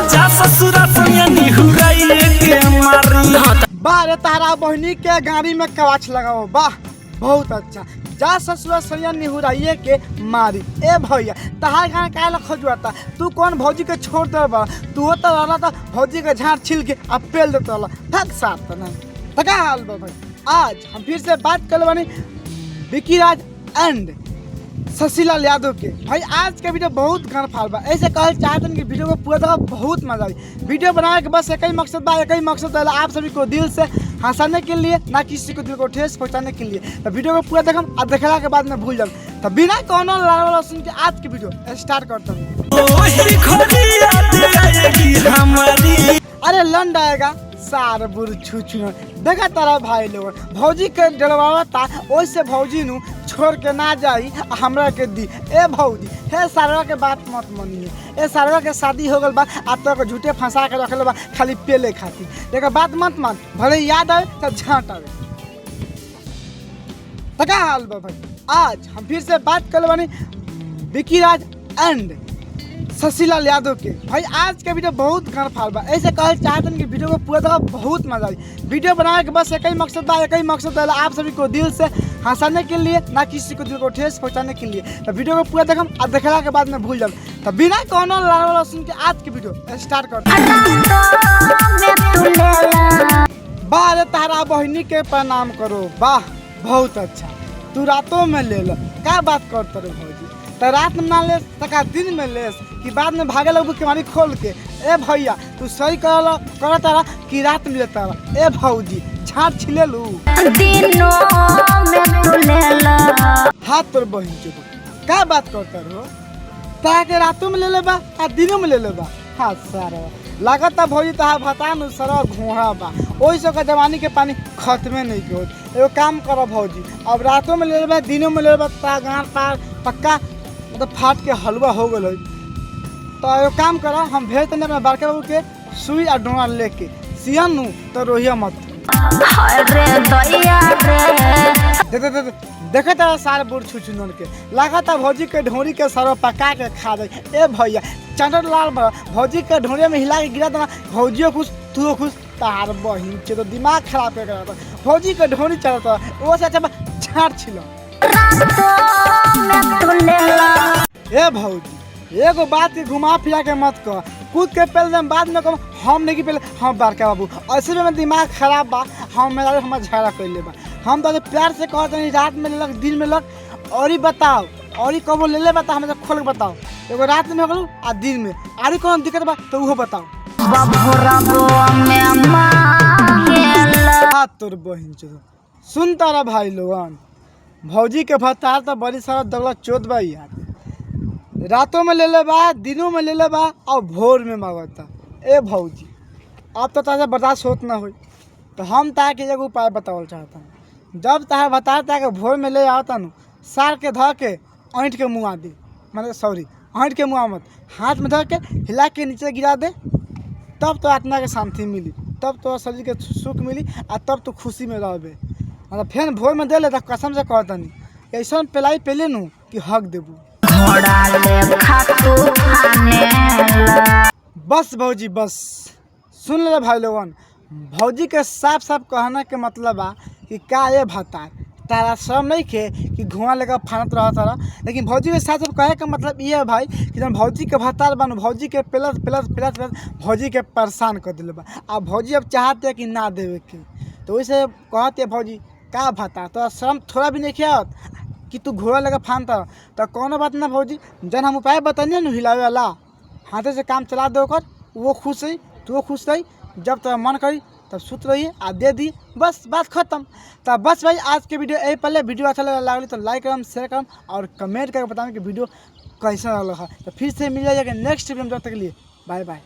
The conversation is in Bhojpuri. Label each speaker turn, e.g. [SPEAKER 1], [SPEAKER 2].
[SPEAKER 1] जा ससुरा सैया निहुराइए के मारी।
[SPEAKER 2] बारे तारा बहनी के गाड़ी में कवाच लगाओ, वाह बहुत अच्छा। जा ससुरा सैया निहुराइए के मारी। ए भैया तहार गाना काहे ला खोजुआता? तू कौन भौजी के छोड़ दे बा? तू तो रहला तो भौजी के झाड़ छिल के अब पेल देता रहला। थक साथ ना तका हाल बा भाई। आज हम फिर से बात कर बानी विकी राज एंड शशिलाल यादव के। भाई आज के वीडियो बहुत गन फाल बा। ऐसे कहल चाहते कि वीडियो को पूरा देखो, बहुत मजा आई। वीडियो बनाने के बस एक ही मकसद बा, एक ही मकसद है आप सभी को दिल से हंसाने के लिए, ना किसी को दिल को ठेस पहुंचाने के लिए। तो वीडियो को पूरा देखम और देखला के बाद में भूल जाम। तो बिना कोनो लाल सुन के आज की वीडियो स्टार्ट करता हूँ। अरे लंड आएगा सार बुर छू देखा तारा भाई लोग भौजी के डलवाता, वैसे भौजी नु छोड़ के ना जाई हमरा के दी। ए भौजी हे सारवा के बात मत मानिए। ए सारवा के शादी हो गल बा, आप तो झूठे फंसा के रखल बा खाली पेले खातिर। देखा बात मत मान, भले याद आवे तो झांट आवे। तका हाल बा भाई। आज हम फिर से बात कर बानी विकी राज एंड शशिलाल यादव के। भाई आज के वीडियो बहुत गन फाल बा। ऐसे कहल चाहते कि वीडियो को पूरा देखो, बहुत मजा आई। वीडियो बनाने के बस एक ही मकसद बा, एक ही मकसद है आप सभी को दिल से हंसाने के लिए, ना किसी को दिल को ठेस पहुंचाने के लिए। तो वीडियो को पूरा देखम और देखला के बाद में भूल जाम। तो बिना कोनो लाल सुन के आज की वीडियो स्टार्ट करते हैं। बारे तारा बहनी के प्रणाम करो, वाह बहुत अच्छा। तू रातों में ले लो, क्या बात करते रे भौजी? तो रात में ना ले तका दिन में ले कि बाद में भागे लगबू केवाड़ी खोल के। ए भैया तू सही कर तारा कि रात में लेता रहा। ए भौजी झाड़ छिले लू हाथ तोर बहन चुप, क्या बात करता रहो? ताके रातों में ले लेबा आ दिनों में ले लेबा। हाँ सारा लागत भौजी तहा भता नु सरा घोड़ा बा। ओइ सब का जवानी के पानी खत्मे नहीं के होत। एगो काम कर भौजी, अब रातों में ले लेबा दिनों में ले लेबा ता गांड पार पक्का मतलब फाट के हलवा हो गल। तो एगो काम कर, हम भेज तने अपना बड़का बाबू के सुई और डोरा लेके सियन नु तो रोहिया मत। देखे तारा सारे बुढ़ छुचुनन के लागत भौजी के ढोरी के सर पका के खा दे। ए भैया चंदर लाल भौजी के ढोरी में हिला के गिरा देना, भौजियो खुश तू खुश। तार बहिन के तो दिमाग खराब कर रहा था। भौजी के ढोरी चलता वो से अच्छा झाड़ छिलो। ए भौजी एगो बात के घुमा फिरा के मत कह, कूद के पहले दम बाद में कह हम नहीं पहले हम बड़का बाबू। ऐसे में दिमाग खराब बा, हम मेरा हम झगड़ा कर ले बा। हम तो प्यार से कहते हैं रात में लग दिन में लग और ही बताओ और ही कबो ले ले बता हमें खोल के बताओ। एगो रात में हो आ दिन में आरी कौन दिक्कत बा तो वो बताओ। हाथ तोर बहिन चो सुन तारा भाई लोगन, भौजी के भत्तार तो बड़ी सारा दगला चोत बा यार। रातों में ले ले बा, दिनों में ले ले बा और भोर में मांगता। ए भौजी अब तो ताजा बर्दाश्त होत ना हो, तो हम ताके एगो उपाय बतावल चाहता हूँ। जब तार बताता कि भोर में ले आता नु सार के ध के ऐंठ के मुँह दी, मतलब सॉरी ऐंठ के मुँह मत, हाथ में धर के हिला के नीचे गिरा दे। तब तो आत्मा के शांति मिली, तब तो शरीर के सुख मिली और तब तो खुशी में रहबे। मतलब फिर भोर में दे ले तो कसम से कहता नहीं ऐसा पिलाई पेले नु कि हक देबू। बस भौजी बस सुन ले भाई लोगन, भौजी के साफ साफ कहने के मतलब बा कि का ये भत्ता तारा शर्म नहीं खे कि धुआं लेकर फानत रहा तारा। लेकिन भौजी के साथ कहे का मतलब ये है भाई कि जब भौजी के भत्ता बन भौजी के प्लस प्लस प्लस प्लस भौजी के परेशान कर दिले बा। अब भौजी अब चाहते कि ना देवे के, तो वैसे कहते भौजी का भत्ता तो शर्म थोड़ा भी नहीं किया कि तू घोड़ा लेकर फानता। तो कौनो बात ना भौजी, जन हम उपाय बताइए ना हिलावे वाला हाथे से काम चला दो कर, वो खुश रही तू खुश रही। जब तेरा मन करी तब सुत रहिए आ दे दी, बस बात खत्म। तो बस भाई आज के वीडियो यही पहले वीडियो अच्छा लगा तो लाइक करम शेयर करम और कमेंट करके बताएं कि वीडियो कैसा लगा है। तो फिर से मिल जाएगा नेक्स्ट वीडियो में, जब तक के लिए बाय बाय।